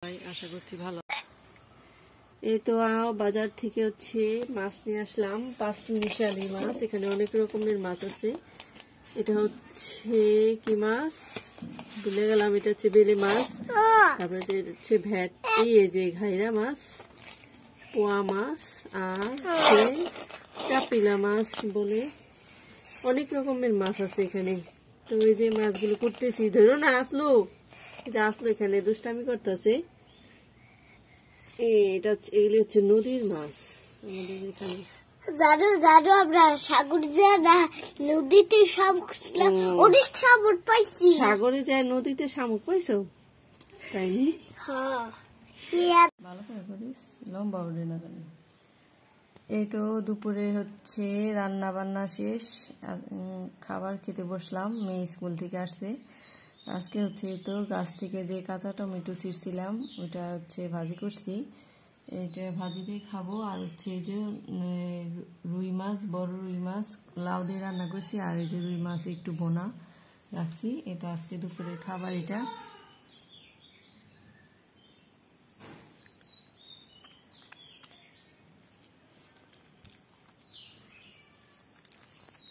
আশা করছি ভালো। এই তো বাজার থেকে মাছ নিয়ে আসলাম, 5 মিশালি মাছ। এখানে অনেক রকমের মাছ আছে। এটা কি মাছ ভুলে গেলাম, এটা বেলে মাছ। তারপরে ভ্যাটি, এই যে ঘাইরা মাছ, পোয়া মাছ, আর চাপিলা মাছ বলে অনেক রকমের মাছ আছে এখানে। তো এই যে মাছগুলো করতেছি, ধরো না আসলো, এখানে দুষ্টামি করতেছে। এটা এগুলি নদীর মাছ আমাদের এখানে। আমরা সাগরে যায় না, নদীতে অনেক শামুক পাইছি। সাগরে যায় নদীতে শামুক পাইছো? তাইনি? ভালো করে করিস, লম্বা উঠে না জানি। এই তো দুপুরে রান্না বান্না শেষ, খাবার খেতে বসলাম। মেয়ে স্কুল থেকে আসছে। আজকে তো গাছ থেকে যে কাঁচা টমেটো ছিঁড়ছিলাম ওটা ভাজি করছি। এটা ভাজি দিয়ে খাবো। আর এই যে রুই মাছ, বড় রুই মাছ লাউ দিয়ে রান্না করছি। আর এই যে রুই মাছ একটু বোনা রাখছি। এটা আজকে দুপুরের খাবার। এটা